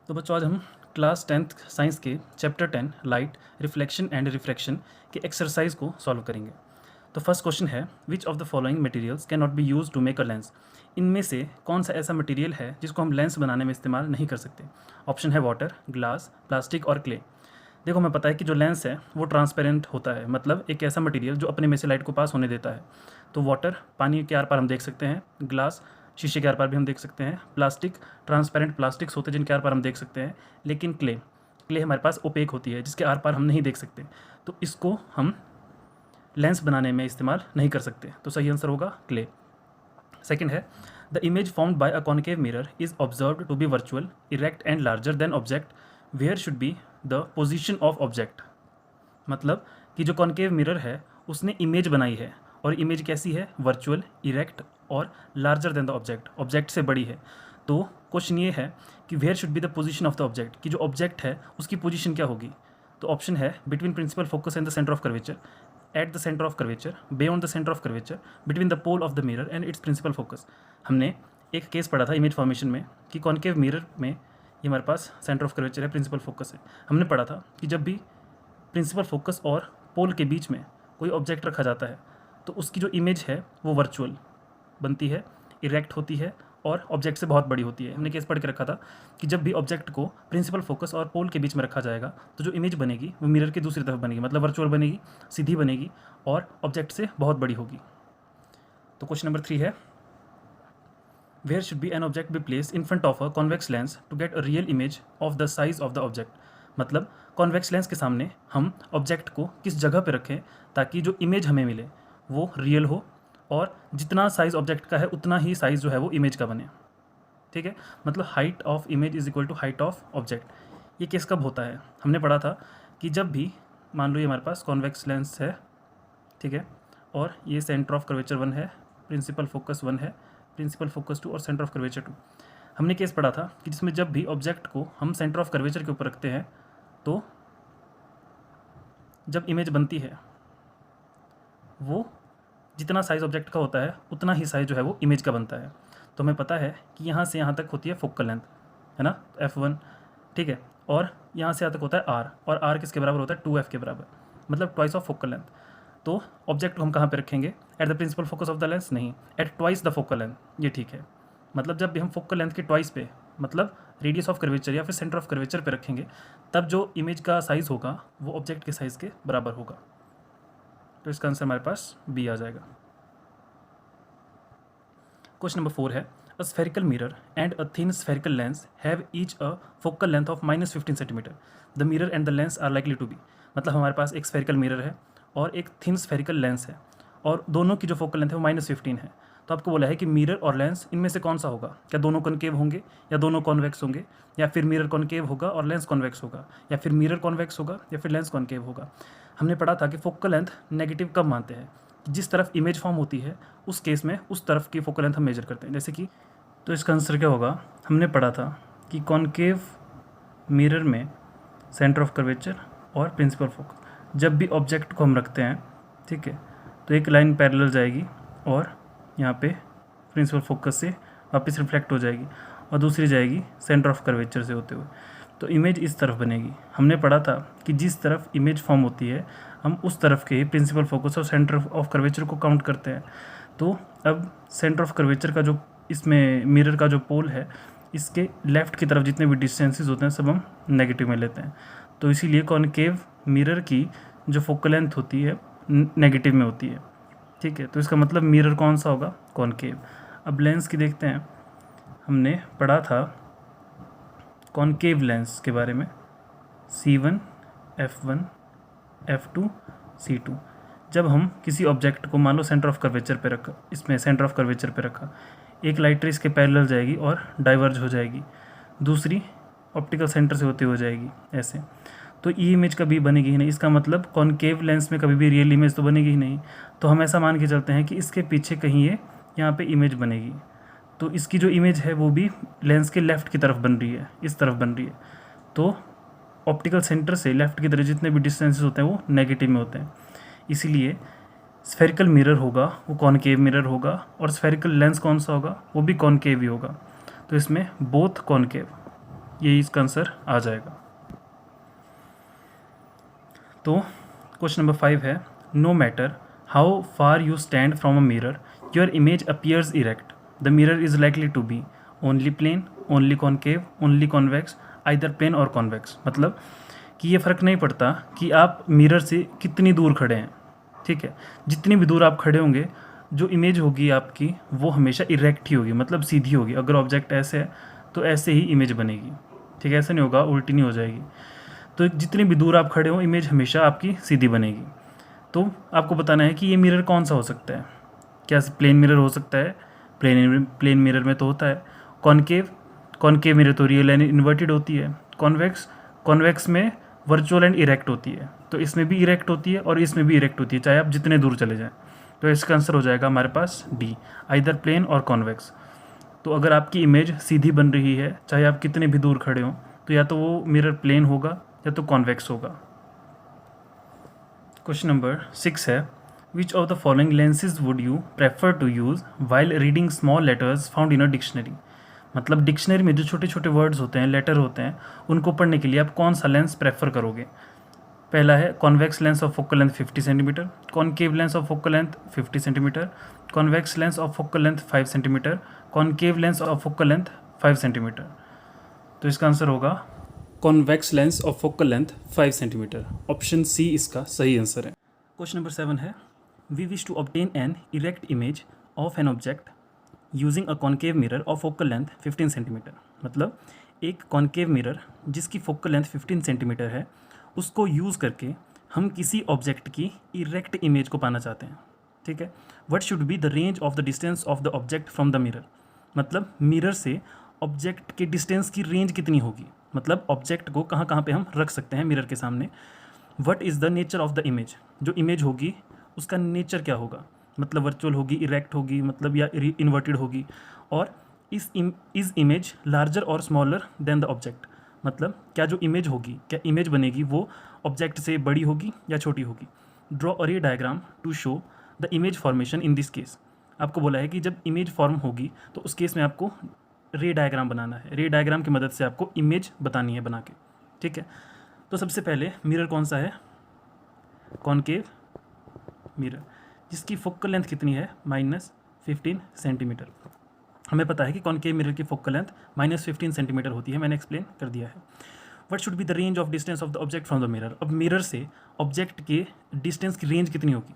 तो बच्चों आज हम क्लास 10th साइंस के chapter 10 light reflection and refraction के एक्सरसाइज को सॉल्व करेंगे। तो फर्स्ट क्वेश्चन है which of the following materials can not be use to make a lens. इनमें से कौन सा ऐसा मटेरियल है जिसको हम लेंस बनाने में इस्तेमाल नहीं कर सकते। ऑप्शन है वाटर, ग्लास, प्लास्टिक और क्ले। देखो हमें पता है कि जो लेंस है वो ट्रांसपेरेंट होता है, मतलब एक ऐसा मटेरियल जो अपने में से लाइट को पास होने देता है। तो वाटर पानी के आर पार हम देख सकते हैं, ग्लास शीशे के आर पार भी हम देख सकते हैं, प्लास्टिक ट्रांसपेरेंट प्लास्टिक्स होते हैं जिनके आर पार हम देख सकते हैं, लेकिन क्ले हमारे पास ओपेक होती है जिसके आर पार हम नहीं देख सकते। तो इसको हम लेंस बनाने में इस्तेमाल नहीं कर सकते। तो सही आंसर होगा क्ले। सेकेंड है the image formed by a concave mirror is observed to be virtual, erect and larger than object, where should be the position of object. मतलब कि जो कॉन्केव मिरर है उसने इमेज बनाई है और इमेज कैसी है, वर्चुअल, इरेक्ट और larger than the object, object से बड़ी है। तो क्वेश्चन ये है कि where should be the position of the object, कि जो ऑब्जेक्ट है उसकी पोजीशन क्या होगी। तो ऑप्शन है between principal focus and the centre of curvature, at the centre of curvature, beyond the centre of curvature, between the pole of the mirror and its principal focus. हमने एक case पढ़ा था image formation में कि concave mirror में ये हमारे पास centre of curvature है, प्रिंसिपल फोकस है। हमने पढ़ा था कि जब भी प्रिंसिपल फोकस और पोल के बीच में कोई ऑब्जेक्ट रखा जाता है तो उसकी जो इमेज है वो वर्चुअल बनती है, इरेक्ट होती है और ऑब्जेक्ट से बहुत बड़ी होती है। हमने केस पढ़ के रखा था कि जब भी ऑब्जेक्ट को प्रिंसिपल फोकस और पोल के बीच में रखा जाएगा तो जो इमेज बनेगी वो मिरर की दूसरी तरफ बनेगी, मतलब वर्चुअल बनेगी, सीधी बनेगी और ऑब्जेक्ट से बहुत बड़ी होगी। तो क्वेश्चन नंबर 3 है where should be an object be place in front of a convex lens to get a real image of the size of the object. मतलब कॉन्वेक्स लेंस के सामने हम ऑब्जेक्ट को किस जगह पे रखें ताकि जो इमेज हमें मिले वो रियल हो और जितना साइज़ ऑब्जेक्ट का है उतना ही साइज़ जो है वो इमेज का बने। ठीक है, मतलब height of image is equal to height of object. ये केस कब होता है, हमने पढ़ा था कि जब भी मान लो ये हमारे पास कॉन्वेक्स लेंस है, ठीक है, और ये सेंटर ऑफ कर्वेचर 1 है, प्रिंसिपल फोकस 1 है, प्रिंसिपल फोकस 2 और सेंटर ऑफ कर्वेचर 2। हमने केस पढ़ा था कि जिसमें जब भी ऑब्जेक्ट को हम सेंटर ऑफ कर्वेचर के ऊपर रखते हैं तो जब इमेज बनती है वो जितना साइज़ ऑब्जेक्ट का होता है उतना ही साइज़ जो है वो इमेज का बनता है। तो हमें पता है कि यहाँ से यहाँ तक होती है फोकल लेंथ, है ना, f1, ठीक है, और यहाँ से यहाँ तक होता है r, और r किसके बराबर होता है 2f के बराबर, मतलब ट्वाइस ऑफ फोकल लेंथ। तो ऑब्जेक्ट को हम कहाँ पे रखेंगे, at the principal focus of the lens, नहीं, at twice the focal length. ये ठीक है, मतलब जब भी हम फोकल लेंथ के ट्वाइस पे, मतलब रेडियस ऑफ कर्वेचर या फिर सेंटर ऑफ कर्वेचर पे रखेंगे तब जो इमेज का साइज़ होगा वो ऑब्जेक्ट के साइज़ के बराबर होगा। तो इसका आंसर हमारे पास बी आ जाएगा। क्वेश्चन नंबर 4 है a spherical mirror and a thin spherical lens have each a focal length of -15 centimetre, the mirror and the lens are likely to be. मतलब हमारे पास एक स्फेरिकल मिरर है और एक थिन स्फेरिकल लेंस है और दोनों की जो फोकल लेंथ है वो -15 है। तो आपको बोला है कि मिरर और लेंस इनमें से कौन सा होगा, क्या दोनों कॉन्केव होंगे या दोनों कॉन्वेक्स होंगे, या फिर मिरर कॉन्केव होगा और लेंस कॉन्वेक्स होगा, या फिर मिरर कॉन्वेक्स होगा या फिर लेंस कॉन्केव होगा। हमने पढ़ा था कि फोकल लेंथ नेगेटिव कब मानते हैं, जिस तरफ इमेज फॉर्म होती है उस केस में उस तरफ की फोकल लेंथ हम मेजर करते हैं, जैसे कि। तो इसका आंसर क्या होगा, हमने पढ़ा था कि कॉन्केव मिरर में सेंटर ऑफ कर्वेचर और प्रिंसिपल फोकस, जब भी ऑब्जेक्ट को हम रखते हैं, ठीक है, तो एक लाइन पैरेलल जाएगी और यहाँ पे प्रिंसिपल फोकस से वापस रिफ्लेक्ट हो जाएगी और दूसरी जाएगी सेंटर ऑफ कर्वेचर से होते हुए, तो इमेज इस तरफ बनेगी। हमने पढ़ा था कि जिस तरफ इमेज फॉर्म होती है हम उस तरफ के प्रिंसिपल फोकस और सेंटर ऑफ कर्वेचर को काउंट करते हैं। तो अब सेंटर ऑफ कर्वेचर का जो इसमें मिरर का जो पोल है इसके लेफ़्ट की तरफ जितने भी डिस्टेंसेस होते हैं सब हम नेगेटिव में लेते हैं। तो इसीलिए कॉन्केव मिरर की जो फोकल लेंथ होती है नेगेटिव में होती है, ठीक है। तो इसका मतलब मिरर कौन सा होगा, कॉन्केव। अब लेंस की देखते हैं, हमने पढ़ा था कॉन्केव लेंस के बारे में, C1, F1, F2, C2। जब हम किसी ऑब्जेक्ट को मान लो सेंटर ऑफ कर्वेचर पे रखा, इसमें सेंटर ऑफ कर्वेचर पे रखा, एक लाइट रे इसके पैरेलल जाएगी और डाइवर्ज हो जाएगी, दूसरी ऑप्टिकल सेंटर से होती हो जाएगी ऐसे, तो ई इमेज कभी बनेगी ही नहीं। इसका मतलब कॉन्केव लेंस में कभी भी रियल इमेज तो बनेगी ही नहीं। तो हम ऐसा मान के चलते हैं कि इसके पीछे कहीं ये यहाँ पे इमेज बनेगी, तो इसकी जो इमेज है वो भी लेंस के लेफ़्ट की तरफ बन रही है, इस तरफ बन रही है। तो ऑप्टिकल सेंटर से लेफ़्ट की तरफ जितने भी डिस्टेंसेस होते हैं वो नेगेटिव में होते हैं, इसीलिए स्फेरिकल मिरर होगा वो कॉन्केव मिरर होगा और स्फेरिकल लेंस कौन सा होगा, वो भी कॉन्केव ही होगा। तो इसमें बोथ कॉन्केव, यही इसका आंसर आ जाएगा। तो क्वेश्चन नंबर 5 है, no matter how far you stand from a mirror your image appears erect, the mirror is likely to be only plane, only concave, only convex, either plane और convex. मतलब कि ये फ़र्क नहीं पड़ता कि आप मिरर से कितनी दूर खड़े हैं, ठीक है, जितनी भी दूर आप खड़े होंगे जो इमेज होगी आपकी वो हमेशा इरेक्ट ही होगी, मतलब सीधी होगी। अगर ऑब्जेक्ट ऐसे है तो ऐसे ही इमेज बनेगी, ठीक है, ऐसे नहीं होगा, उल्टी नहीं हो जाएगी। तो जितनी भी दूर आप खड़े हो इमेज हमेशा आपकी सीधी बनेगी। तो आपको बताना है कि ये मिरर कौन सा हो सकता है। क्या प्लेन मिरर हो सकता है? प्लेन मिरर में तो होता है। कॉनकेव, कॉनकेव मिरर तो रियल एंड इन्वर्टेड होती है। कॉन्वेक्स, कॉन्वेक्स में वर्चुअल एंड इरेक्ट होती है। तो इसमें भी इरेक्ट होती है और इसमें भी इरेक्ट होती है, चाहे आप जितने दूर चले जाएं। तो इसका आंसर हो जाएगा हमारे पास डी, आइदर प्लेन और कॉन्वेक्स। तो अगर आपकी इमेज सीधी बन रही है चाहे आप कितने भी दूर खड़े हों, तो या तो वो मिरर प्लेन होगा या तो कॉन्वेक्स होगा। क्वेश्चन नंबर 6 है, which of the following lenses would you prefer to use while reading small letters found in a dictionary. मतलब डिक्शनरी में जो छोटे छोटे वर्ड्स होते हैं, लेटर होते हैं, उनको पढ़ने के लिए आप कौन सा लेंस प्रेफर करोगे। पहला है convex lens of focal length 50 centimetre, concave lens of focal length 50 centimetre, convex lens of focal length 5 centimetre, concave lens of focal length 5 centimetre. तो इसका आंसर होगा convex lens of focal length 5 centimetre. Option C इसका सही answer है। Question number 7 है, we wish to obtain an erect image of an object using a concave mirror of focal length 15 centimetre. मतलब एक concave mirror जिसकी focal length 15 centimetre है, उसको use करके हम किसी ऑब्जेक्ट की इरेक्ट इमेज को पाना चाहते हैं, ठीक है। What should be the range of the distance of the object from the mirror. मतलब मिरर से ऑब्जेक्ट के डिस्टेंस की रेंज कितनी होगी, मतलब ऑब्जेक्ट को कहाँ कहाँ पे हम रख सकते हैं मिरर के सामने। What is the nature of the image, जो इमेज होगी उसका नेचर क्या होगा, मतलब वर्चुअल होगी, इरेक्ट होगी, मतलब या इन्वर्टेड होगी। और इज इमेज लार्जर और स्मॉलर देन द ऑब्जेक्ट, मतलब क्या जो इमेज होगी, क्या इमेज बनेगी वो ऑब्जेक्ट से बड़ी होगी या छोटी होगी। Draw a ray diagram to show the image formation in this case. आपको बोला है कि जब इमेज फॉर्म होगी तो उस केस में आपको रे डायग्राम बनाना है। रे डायग्राम की मदद से आपको इमेज बतानी है बना के, ठीक है। तो सबसे पहले मिरर कौन सा है, कॉनकेव मिरर, जिसकी फोकल लेंथ कितनी है, -15 सेंटीमीटर। हमें पता है कि कॉनकेव मिरर की फोकल लेंथ -15 सेंटीमीटर होती है, मैंने एक्सप्लेन कर दिया है। What should be the range of distance of the object from the mirror. अब मिरर से ऑब्जेक्ट के डिस्टेंस की रेंज कितनी होगी।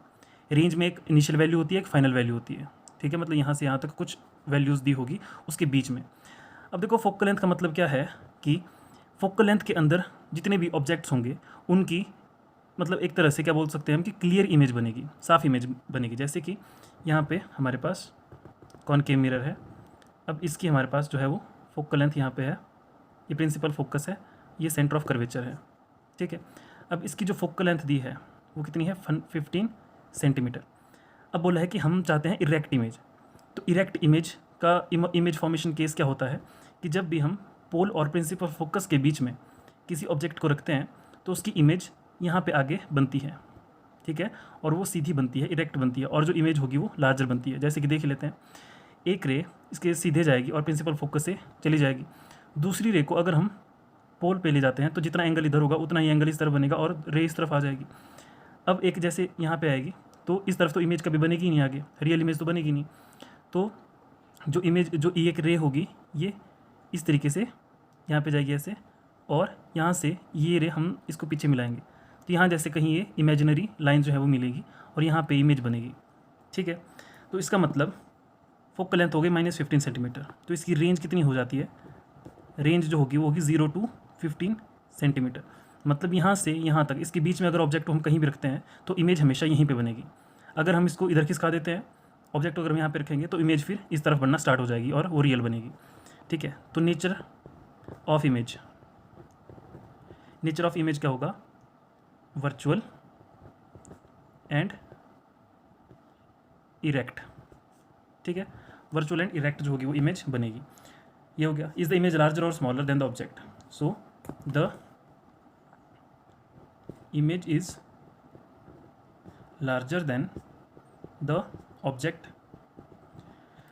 रेंज में एक इनिशियल वैल्यू होती है, एक फाइनल वैल्यू होती है, ठीक है, मतलब यहाँ से यहाँ तक कुछ वैल्यूज़ दी होगी उसके बीच में। अब देखो फोकल लेंथ का मतलब क्या है कि फोकल लेंथ के अंदर जितने भी ऑब्जेक्ट्स होंगे उनकी मतलब एक तरह से क्या बोल सकते हैं हम कि क्लियर इमेज बनेगी, साफ इमेज बनेगी। जैसे कि यहाँ पे हमारे पास कॉनकेव मिरर है, अब इसकी हमारे पास जो है वो फोकल लेंथ यहाँ पे है, ये प्रिंसिपल फोकस है, ये सेंटर ऑफ कर्वेचर है, ठीक है। अब इसकी जो फोकल लेंथ दी है वो कितनी है, 15 सेंटीमीटर। अब बोला है कि हम चाहते हैं इरेक्ट इमेज। तो इरेक्ट इमेज का इमेज फॉर्मेशन केस क्या होता है कि जब भी हम पोल और प्रिंसिपल फोकस के बीच में किसी ऑब्जेक्ट को रखते हैं तो उसकी इमेज यहाँ पे आगे बनती है, ठीक है, और वो सीधी बनती है, इरेक्ट बनती है, और जो इमेज होगी वो लार्जर बनती है। जैसे कि देख लेते हैं, एक रे इसके सीधे जाएगी और प्रिंसिपल फोकस से चली जाएगी। दूसरी रे को अगर हम पोल पे ले जाते हैं तो जितना एंगल इधर होगा उतना ही एंगल इस तरफ बनेगा और रे इस तरफ आ जाएगी। अब एक जैसे यहाँ पे आएगी तो इस तरफ तो इमेज कभी बनेगी ही नहीं, आगे रियल इमेज तो बनेगी नहीं। तो जो इमेज जो एक रे होगी ये इस तरीके से यहाँ पे जाएगी ऐसे, और यहाँ से ये रे हम इसको पीछे मिलाएंगे तो यहाँ जैसे कहीं ये इमेजिनरी लाइन जो है वो मिलेगी और यहाँ पे इमेज बनेगी, ठीक है। तो इसका मतलब फोकल लेंथ हो गई -15 सेंटीमीटर। तो इसकी रेंज कितनी हो जाती है, रेंज जो होगी वो होगी 0 to 15 सेंटीमीटर। मतलब यहाँ से यहाँ तक इसके बीच में अगर ऑब्जेक्ट को हम कहीं भी रखते हैं तो इमेज हमेशा यहीं पे बनेगी। अगर हम इसको इधर खिसका देते हैं ऑब्जेक्ट को, अगर हम यहाँ पे रखेंगे तो इमेज फिर इस तरफ बनना स्टार्ट हो जाएगी और वो रियल बनेगी, ठीक है। तो nature of image, nature of image क्या होगा, वर्चुअल एंड इरेक्ट, ठीक है। वर्चुअल एंड इरेक्ट जो होगी वो इमेज बनेगी। ये हो गया। इज द इमेज लार्जर और smaller than the object, so the image is larger than the object.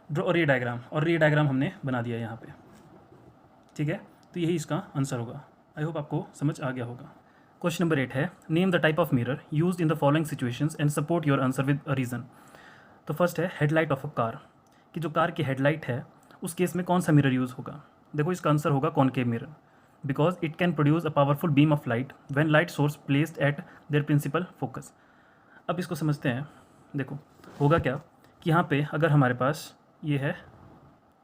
Draw रे डायग्राम, और रे डायग्राम हमने बना दिया यहाँ पे, ठीक है। तो यही इसका आंसर होगा। आई होप आपको समझ आ गया होगा। क्वेश्चन नंबर 8 है, name the type of mirror used in the following situations and support your answer with a reason. तो फर्स्ट है हेडलाइट ऑफ अ कार, कि जो कार की हेडलाइट है उस केस में कौन सा मिरर यूज़ होगा। देखो इसका आंसर होगा concave mirror, because it can produce a powerful beam of light when light source placed at their principal focus. अब इसको समझते हैं। देखो होगा क्या कि यहाँ पे अगर हमारे पास ये है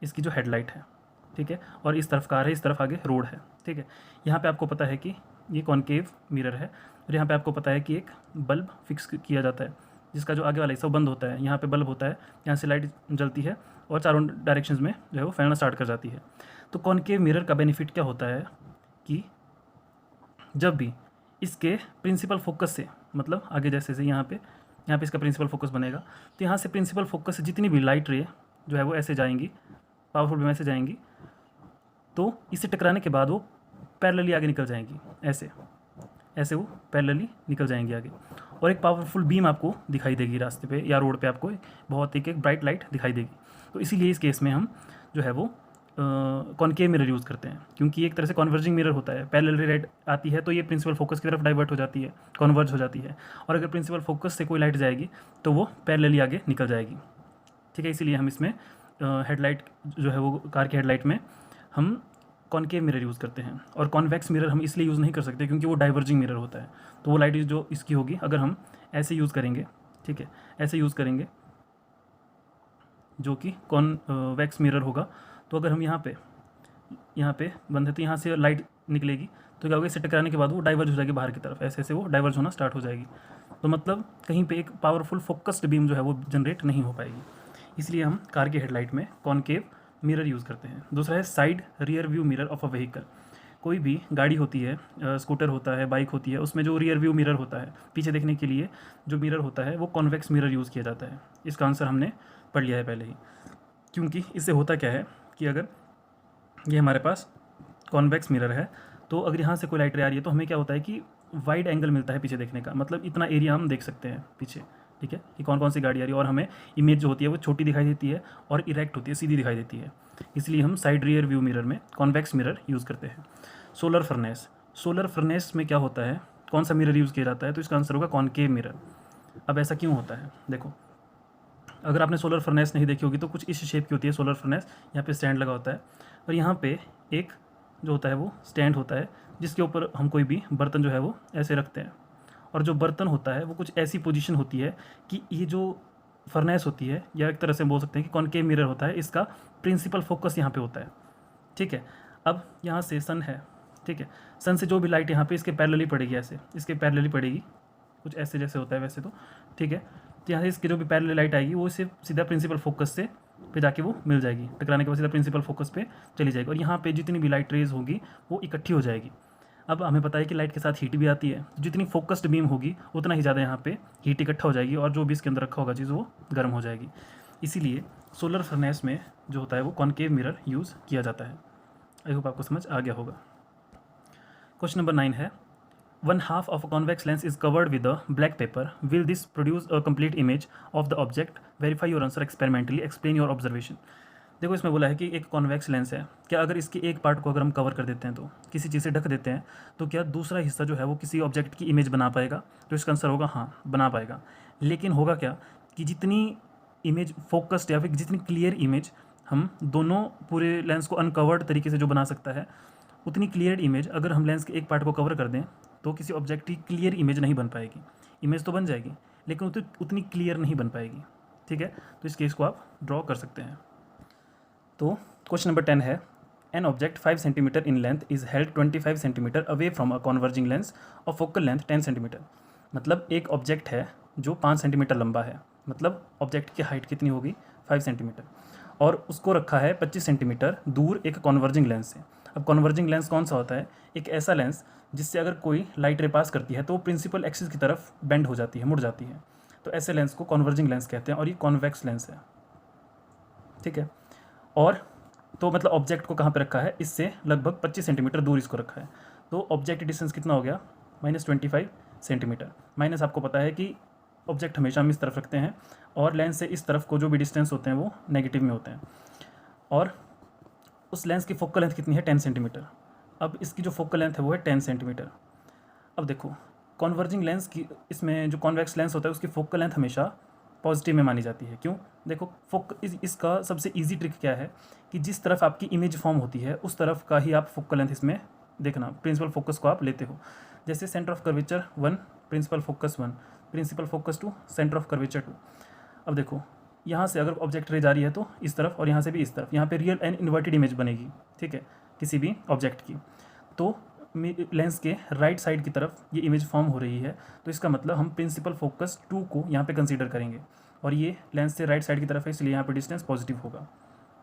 इसकी जो हेडलाइट है, ठीक है, और इस तरफ कार है, इस तरफ आगे रोड है, ठीक है। यहाँ पे आपको पता है कि ये कॉनकेव मिरर है और यहाँ पे आपको पता है कि एक बल्ब फिक्स किया जाता है जिसका जो आगे वाला हिस्सा बंद होता है। यहाँ पे बल्ब होता है, यहाँ से लाइट जलती है और चारों डायरेक्शंस में जो है वो फैलना स्टार्ट कर जाती है। तो कॉनकेव मिरर का बेनिफिट क्या होता है कि जब भी इसके प्रिंसिपल फोकस से, मतलब आगे जैसे यहाँ पे इसका प्रिंसिपल फोकस बनेगा, तो यहाँ से प्रिंसिपल फोकस से जितनी भी लाइट रे जो है वो ऐसे जाएंगी, पावरफुल बीम ऐसे जाएंगी, तो इससे टकराने के बाद वो पैरेलली आगे निकल जाएंगी, ऐसे वो पैरेलली निकल जाएंगी आगे, और एक पावरफुल बीम आपको दिखाई देगी रास्ते पे या रोड पे, आपको बहुत एक ब्राइट लाइट दिखाई देगी। तो इसीलिए इस केस में हम जो है वो कॉनकेव मिरर यूज़ करते हैं, क्योंकि एक तरह से कन्वर्जिंग मिरर होता है। पैरेलल लाइट आती है तो ये प्रिंसिपल फोकस की तरफ डाइवर्ट हो जाती है, कन्वर्ज हो जाती है, और अगर प्रिंसिपल फोकस से कोई लाइट जाएगी तो वो पैरेलली आगे निकल जाएगी, ठीक है। इसीलिए हम इसमें हेडलाइट जो है वो कार की हेडलाइट में हम कॉनकेव मिरर यूज़ करते हैं। और कॉन्वेक्स मिरर हम इसलिए यूज़ नहीं कर सकते क्योंकि वो डाइवर्जिंग मिरर होता है, तो वो लाइट जो इसकी होगी, अगर हम ऐसे यूज़ करेंगे, ठीक है, ऐसे यूज़ करेंगे जो कि कॉन्वेक्स मिरर होगा, तो अगर हम यहाँ पे बंद है तो यहाँ से लाइट निकलेगी, तो क्या होगा, इससे टकराने के बाद वो डाइवर्ज हो जाएगी बाहर की तरफ, ऐसे वो डाइवर्ज होना स्टार्ट हो जाएगी। तो मतलब कहीं पे एक पावरफुल फोकस्ड बीम जो है वो जनरेट नहीं हो पाएगी, इसलिए हम कार की हेडलाइट में कॉनकेव मिरर यूज़ करते हैं। दूसरा है side rear view mirror of a vehicle. कोई भी गाड़ी होती है, स्कूटर होता है, बाइक होती है, उसमें जो रियर व्यू मिरर होता है, पीछे देखने के लिए जो मिरर होता है वो कॉन्वेक्स मिरर यूज़ किया जाता है। इसका आंसर हमने पढ़ लिया है पहले ही, क्योंकि इससे होता क्या है कि अगर ये हमारे पास कॉन्वेक्स मिरर है तो अगर यहाँ से कोई लाइट रे आ रही है तो हमें क्या होता है कि वाइड एंगल मिलता है पीछे देखने का, मतलब इतना एरिया हम देख सकते हैं पीछे, ठीक है, कि कौन कौन सी गाड़ी आ रही है, और हमें इमेज जो होती है वो छोटी दिखाई देती है और इरेक्ट होती है, सीधी दिखाई देती है। इसलिए हम साइड रियर व्यू मिरर में कॉन्वेक्स मिरर यूज़ करते हैं। सोलर फर्नेस में क्या होता है, कौन सा मिरर यूज़ किया जाता है, तो इसका आंसर होगा कॉनकेव मिरर। अब ऐसा क्यों होता है, देखो अगर आपने सोलर फर्नेस नहीं देखी होगी तो कुछ इस शेप की होती है सोलर फर्नेस। यहाँ पे स्टैंड लगा होता है और यहाँ पे एक जो होता है वो स्टैंड होता है जिसके ऊपर हम कोई भी बर्तन जो है वो ऐसे रखते हैं, और जो बर्तन होता है वो कुछ ऐसी पोजीशन होती है कि ये जो फर्नेस होती है, या एक तरह से बोल सकते हैं कि कॉनकेव मिरर होता है, इसका प्रिंसिपल फोकस यहाँ पे होता है, ठीक है। अब यहाँ से सन है, ठीक है, सन से जो भी लाइट यहाँ पे इसके पैरेलली पड़ेगी, ऐसे इसके पैरेलली पड़ेगी, कुछ ऐसे जैसे होता है वैसे तो, ठीक है। तो यहाँ से इसकी जो भी पैरेलल लाइट आएगी वो सिर्फ सीधा प्रिंसिपल फोकस से पे जाके वो मिल जाएगी, टकराने के बाद सीधा प्रिंसिपल फोकस पे चली जाएगी, और यहाँ पे जितनी भी लाइट रेज होगी वो इकट्ठी हो जाएगी। अब हमें पता है कि लाइट के साथ हीट भी आती है, जितनी फोकस्ड बीम होगी उतना ही ज़्यादा यहाँ पे हीट इकट्ठा हो जाएगी, और जो भी इसके अंदर रखा होगा चीज़ वो गर्म हो जाएगी। इसीलिए सोलर फर्नेस में जो होता है वो कॉनकेव मिरर यूज़ किया जाता है। आई होप आपको समझ आ गया होगा। क्वेश्चन नंबर 9 है, 1/2 of a convex lens is covered with a black paper. Will this produce a complete image of the object? Verify your answer experimentally. Explain your observation. देखो इसमें बोला है कि एक कॉन्वेक्स लेंस है, क्या अगर इसके एक पार्ट को अगर हम कवर कर देते हैं, तो किसी चीज़ से ढक देते हैं, तो क्या दूसरा हिस्सा जो है वो किसी ऑब्जेक्ट की इमेज बना पाएगा? तो इसका आंसर होगा हाँ, बना पाएगा। लेकिन होगा क्या कि जितनी इमेज फोकस्ड या फिर जितनी क्लियर इमेज हम दोनों पूरे लेंस को अनकवर्ड तरीके से जो बना सकता है, उतनी क्लियर इमेज अगर हम लेंस के एक पार्ट को कवर कर दें तो किसी ऑब्जेक्ट की क्लियर इमेज नहीं बन पाएगी। इमेज तो बन जाएगी लेकिन उतनी क्लियर नहीं बन पाएगी, ठीक है। तो इस केस को आप ड्रॉ कर सकते हैं। तो क्वेश्चन नंबर 10 है, an object 5 centimetre in length is held 25 centimetre away from a converging lens of focal length 10 centimetre. मतलब एक ऑब्जेक्ट है जो 5 सेंटीमीटर लंबा है, मतलब ऑब्जेक्ट की हाइट कितनी होगी 5 सेंटीमीटर, और उसको रखा है 25 सेंटीमीटर दूर एक कॉन्वर्जिंग लेंस से। अब कॉन्वर्जिंग लेंस कौन सा होता है? एक ऐसा लेंस जिससे अगर कोई लाइट रे पास करती है तो वो प्रिंसिपल एक्सिस की तरफ बेंड हो जाती है, मुड़ जाती है। तो ऐसे लेंस को कॉन्वर्जिंग लेंस कहते हैं, और ये कॉन्वेक्स लेंस है, ठीक है। और तो मतलब ऑब्जेक्ट को कहाँ पे रखा है? इससे लगभग 25 सेंटीमीटर दूर इसको रखा है। तो ऑब्जेक्ट डिस्टेंस कितना हो गया? -25 सेंटीमीटर। माइनस आपको पता है कि ऑब्जेक्ट हमेशा हम इस तरफ रखते हैं और लेंस से इस तरफ को जो भी डिस्टेंस होते हैं वो नेगेटिव में होते हैं। और उस लेंस की फोकल लेंथ कितनी है? 10 सेंटीमीटर। अब इसकी जो फोकल लेंथ है वो है 10 सेंटीमीटर। अब देखो कॉन्वर्जिंग लेंस की, इसमें जो कॉन्वेक्स लेंस होता है उसकी फोकल लेंथ हमेशा पॉजिटिव में मानी जाती है। क्यों? देखो इसका सबसे इजी ट्रिक क्या है कि जिस तरफ आपकी इमेज फॉर्म होती है उस तरफ का ही आप फोकल लेंथ इसमें देखना, प्रिंसिपल फोकस को आप लेते हो। जैसे centre of curvature 1, principal focus 1, principal focus 2, centre of curvature 2। अब देखो यहाँ से अगर ऑब्जेक्ट रे जा रही है तो इस तरफ और यहाँ से भी इस तरफ, यहाँ पे रियल एंड इन्वर्टेड इमेज बनेगी, ठीक है, किसी भी ऑब्जेक्ट की। तो लेंस के राइट साइड की तरफ ये इमेज फॉर्म हो रही है, तो इसका मतलब हम प्रिंसिपल फोकस 2 को यहाँ पे कंसीडर करेंगे, और ये लेंस से राइट साइड की तरफ है, इसलिए यहाँ पे डिस्टेंस पॉजिटिव होगा,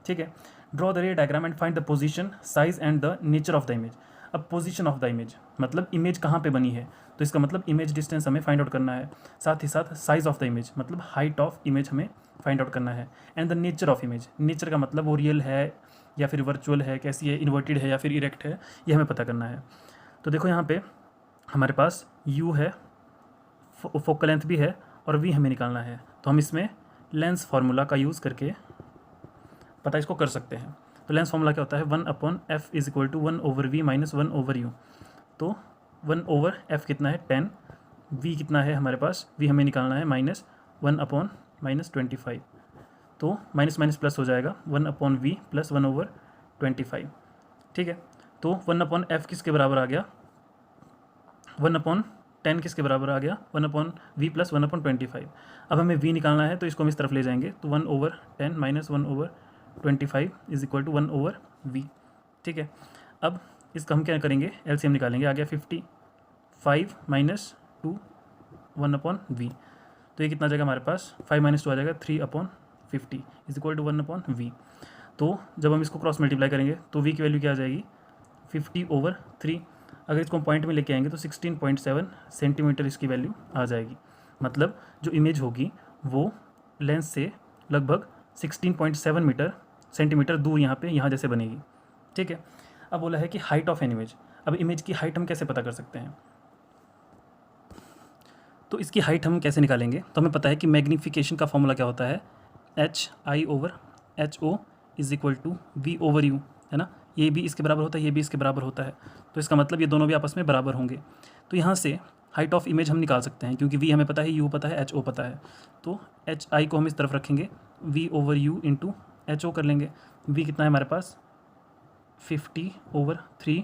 ठीक है। ड्रॉ द रे diagram and find the position, size and the nature of the image. अब पोजीशन ऑफ द इमेज मतलब इमेज कहाँ पे बनी है, तो इसका मतलब इमेज डिस्टेंस हमें फाइंड आउट करना है। साथ ही साथ साइज ऑफ द इमेज मतलब हाइट ऑफ इमेज हमें फाइंड आउट करना है। And the nature of image, nature का मतलब वो रियल है या फिर वर्चुअल है, कैसी है, इन्वर्टेड है या फिर इरेक्ट है, ये हमें पता करना है। तो देखो यहाँ पे हमारे पास u है, फोकल लेंथ भी है, और v हमें निकालना है। तो हम इसमें लेंस फार्मूला का यूज़ करके पता इसको कर सकते हैं। तो लेंस फार्मूला क्या होता है, 1/f is equal to 1/v minus 1/u। तो 1/f कितना है 10, v कितना है हमारे पास, v हमें निकालना है -1/-25। तो माइनस माइनस प्लस हो जाएगा 1/v प्लस 1/25, ठीक है। तो 1/f किसके बराबर आ गया, 1/10 किसके बराबर आ गया, 1/v प्लस 1/25। अब हमें v निकालना है तो इसको हम इस तरफ ले जाएंगे, तो 1/10 minus 1/25 is equal to 1/v, ठीक है। अब इसका हम क्या करेंगे, एलसीएम निकालेंगे, आ गया 55 माइनस 2 1/v। तो ये कितना आ जाएगा हमारे पास, 5 माइनस 2 आ जाएगा 3/50 इज इक्वल टू 1/v। तो जब हम इसको क्रॉस मल्टीप्लाई करेंगे तो v की वैल्यू क्या आ जाएगी, 50/3। अगर इसको हम पॉइंट में लेके आएंगे तो 16.7 सेंटीमीटर इसकी वैल्यू आ जाएगी। मतलब जो इमेज होगी वो लेंस से लगभग 16.7 सेंटीमीटर दूर यहाँ जैसे बनेगी, ठीक है। अब बोला है कि हाइट ऑफ एन इमेज। अब इमेज की हाइट हम कैसे पता कर सकते हैं, तो इसकी हाइट हम कैसे निकालेंगे, तो हमें पता है कि मैग्नीफिकेशन का फॉर्मूला क्या होता है, HI/HO is equal to V/U, है ना। ये भी इसके बराबर होता है, ये भी इसके बराबर होता है, तो इसका मतलब ये दोनों भी आपस में बराबर होंगे। तो यहाँ से हाइट ऑफ इमेज हम निकाल सकते हैं, क्योंकि V हमें पता है, U पता है, HO पता है। तो HI को हम इस तरफ रखेंगे, V/U इंटू HO कर लेंगे। V कितना है हमारे पास 50/3,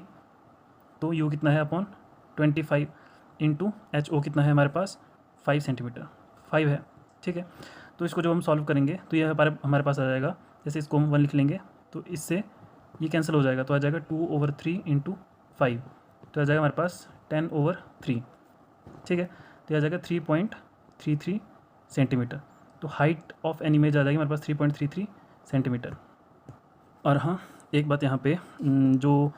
तो U कितना है अपॉन 25 इंटू HO कितना है हमारे पास 5 सेंटीमीटर, 5 है, ठीक है। तो इसको जब हम सॉल्व करेंगे तो यह हमारे पास आ जाएगा, जैसे इसको हम 1 लिख लेंगे तो इससे ये कैंसिल हो जाएगा, तो आ जाएगा 2/3 इंटू 5, तो आ जाएगा हमारे पास 10/3, ठीक है। तो यह आ जाएगा 3.33 सेंटीमीटर। तो हाइट ऑफ एन इमेज आ जाएगी हमारे पास 3.33 सेंटीमीटर। और हाँ, एक बात यहाँ पे, जो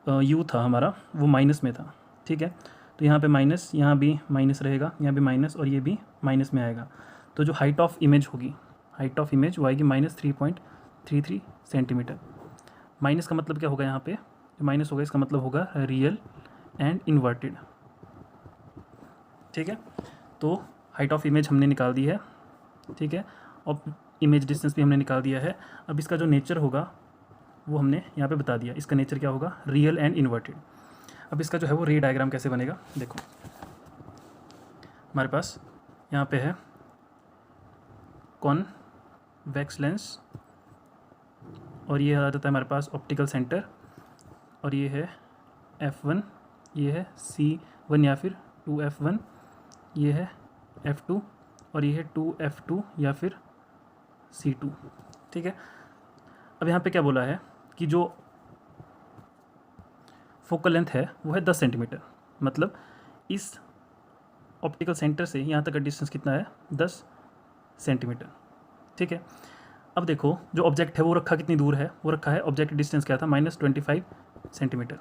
u था हमारा वो माइनस में था, ठीक है। तो यहाँ पे माइनस, यहाँ भी माइनस रहेगा, यहाँ भी माइनस, और ये भी माइनस में आएगा। तो जो हाइट ऑफ इमेज होगी, हाइट ऑफ इमेज वो आएगी -3.33 सेंटीमीटर। माइनस का मतलब क्या होगा, यहाँ पे जो माइनस होगा इसका मतलब होगा रियल एंड इन्वर्टेड, ठीक है। तो हाइट ऑफ इमेज हमने निकाल दी है, ठीक है, और इमेज डिस्टेंस भी हमने निकाल दिया है। अब इसका जो नेचर होगा वो हमने यहाँ पे बता दिया, इसका नेचर क्या होगा, रियल एंड इन्वर्टेड। अब इसका जो है वो रे डायग्राम कैसे बनेगा, देखो हमारे पास यहाँ पे है कॉन्वेक्स लेंस, और ये आ जाता है हमारे पास ऑप्टिकल सेंटर, और ये है F1, ये है C1 या फिर 2F1, ये है F2, और ये है 2F2 या फिर C2, ठीक है। अब यहाँ पे क्या बोला है कि जो फोकल लेंथ है वो है 10 सेंटीमीटर, मतलब इस ऑप्टिकल सेंटर से यहाँ तक का डिस्टेंस कितना है, 10 सेंटीमीटर, ठीक है। अब देखो जो ऑब्जेक्ट है वो रखा कितनी दूर है, वो रखा है, ऑब्जेक्ट डिस्टेंस क्या था, -25 सेंटीमीटर।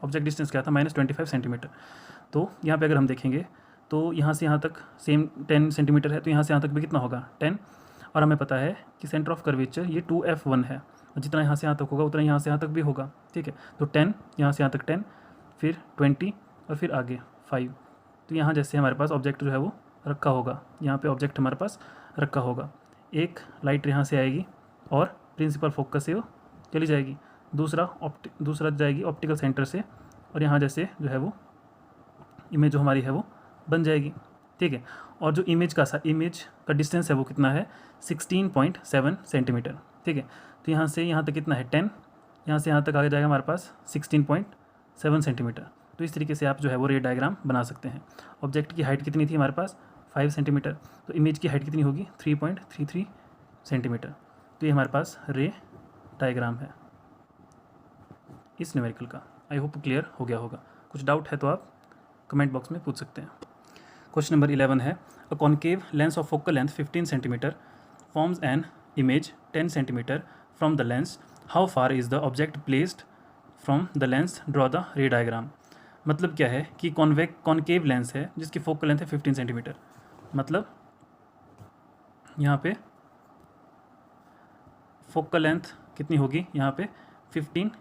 ऑब्जेक्ट डिस्टेंस क्या था, -25 सेंटीमीटर। तो यहाँ पे अगर हम देखेंगे तो यहाँ से यहाँ तक सेम 10 सेंटीमीटर है, तो यहाँ से यहाँ तक भी कितना होगा 10, और हमें पता है कि सेंटर ऑफ कर्वेचर ये 2F1 है, और जितना यहाँ से यहाँ तक होगा उतना यहाँ से यहाँ तक भी होगा, ठीक है। तो 10 यहाँ से यहाँ तक 10, फिर 20, और फिर आगे 5। तो यहाँ जैसे हमारे पास ऑब्जेक्ट जो है वो रखा होगा, यहाँ पे ऑब्जेक्ट हमारे पास रखा होगा, एक लाइट यहाँ से आएगी और प्रिंसिपल फोकस से वो चली जाएगी। दूसरा जाएगी ऑप्टिकल सेंटर से, और यहाँ जैसे जो है वो इमेज जो हमारी है वो बन जाएगी, ठीक है। और जो इमेज का डिस्टेंस है वो कितना है 16.7 सेंटीमीटर, ठीक है। तो यहाँ से यहाँ तक कितना है 10, यहाँ से यहाँ तक आगे जाएगा हमारे पास 16.7 सेंटीमीटर। तो इस तरीके से आप जो है वो रे डायग्राम बना सकते हैं। ऑब्जेक्ट की हाइट कितनी थी हमारे पास 5 सेंटीमीटर, तो इमेज की हाइट कितनी होगी 3.33 सेंटीमीटर। तो ये हमारे पास रे डायग्राम है इस न्यूमेरिकल का। आई होप क्लियर हो गया होगा। कुछ डाउट है तो आप कमेंट बॉक्स में पूछ सकते हैं। क्वेश्चन नंबर 11 है, a concave lens of focal length 15 centimetre forms an image 10 centimetre from the lens, how far is the object placed from the lens, draw the रे डायग्राम। मतलब क्या है कि कॉन्केव लेंस है जिसकी फोकल लेंथ है 15 centimetre, मतलब यहाँ पे फोकल लेंथ कितनी होगी यहाँ पे 15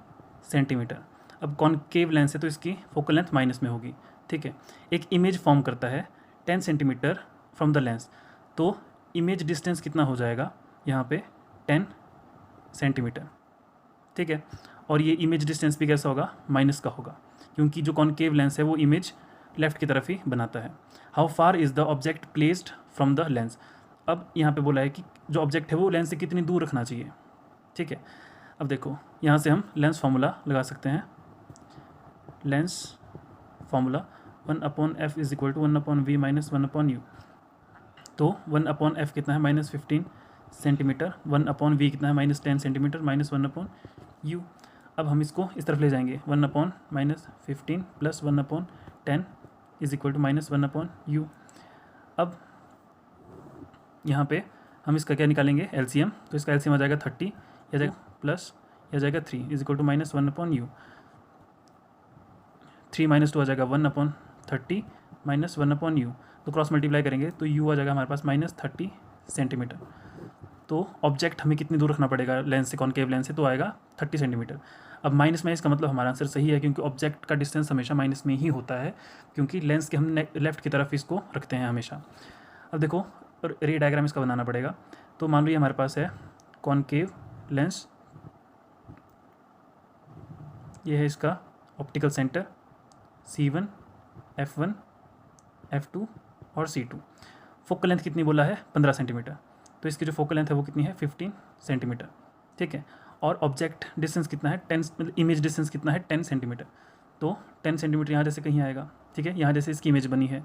सेंटीमीटर। अब कॉन्केव लेंस है तो इसकी फोकल लेंथ माइनस में होगी, ठीक है। एक इमेज फॉर्म करता है 10 सेंटीमीटर फ्रॉम द लेंस, तो इमेज डिस्टेंस कितना हो जाएगा यहाँ पे 10 सेंटीमीटर, ठीक है। और ये इमेज डिस्टेंस भी कैसा होगा माइनस का होगा, क्योंकि जो कॉन्केव लेंस है वो इमेज लेफ्ट की तरफ ही बनाता है। How far is the object placed from the lens. अब यहाँ पे बोला है कि जो ऑब्जेक्ट है वो लेंस से कितनी दूर रखना चाहिए, ठीक है। अब देखो यहाँ से हम लेंस फार्मूला लगा सकते हैं। Lens formula 1/f is equal to 1/v minus 1/u। तो 1/f कितना है -15 सेंटीमीटर, 1/v कितना है -10 सेंटीमीटर, -1/u। अब हम इसको इस तरफ ले जाएंगे, 1/-15 plus 1/10 is equal to -1/u। अब यहाँ पे हम इसका क्या निकालेंगे एलसीएम, तो इसका एलसीएम आ जाएगा 30, या जाएगा प्लस या जाएगा 3 इज इक्वल टू -1/u। 3 - 2 आ जाएगा 1/30 -1/u। तो क्रॉस मल्टीप्लाई करेंगे तो u आ जाएगा हमारे पास -30 सेंटीमीटर। तो ऑब्जेक्ट हमें कितनी दूर रखना पड़ेगा लेंस से, कॉन्केव लेंस से, तो आएगा 30 सेंटीमीटर। अब माइनस में इसका मतलब हमारा आंसर सही है, क्योंकि ऑब्जेक्ट का डिस्टेंस हमेशा माइनस में ही होता है, क्योंकि लेंस के हम लेफ्ट की तरफ इसको रखते हैं हमेशा। अब देखो रे डायग्राम इसका बनाना पड़ेगा। तो मान लो ये हमारे पास है कॉन्केव लेंस, ये है इसका optical centre C1, F1, F2 और C2। फोकल लेंथ कितनी बोला है 15 सेंटीमीटर, तो इसकी जो फोकल लेंथ है वो कितनी है 15 सेंटीमीटर, ठीक है। और ऑब्जेक्ट डिस्टेंस कितना है 10, मतलब इमेज डिस्टेंस कितना है 10 सेंटीमीटर। तो 10 सेंटीमीटर यहाँ जैसे कहीं आएगा, ठीक है। यहाँ जैसे इसकी इमेज बनी है,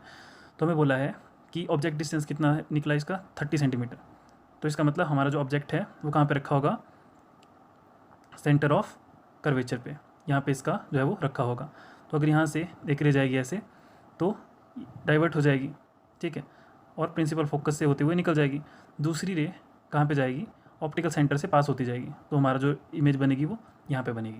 तो हमें बोला है कि ऑब्जेक्ट डिस्टेंस कितना निकला इसका 30 सेंटीमीटर। तो इसका मतलब हमारा जो ऑब्जेक्ट है वो कहाँ पे रखा होगा, सेंटर ऑफ कर्वेचर पे, यहाँ पे इसका जो है वो रखा होगा। तो अगर यहाँ से एक रे जाएगी ऐसे तो डाइवर्ट हो जाएगी, ठीक है, और प्रिंसिपल फोकस से होते हुए निकल जाएगी। दूसरी रे कहाँ पे जाएगी, ऑप्टिकल सेंटर से पास होती जाएगी, तो हमारा जो इमेज बनेगी वो यहाँ पे बनेगी।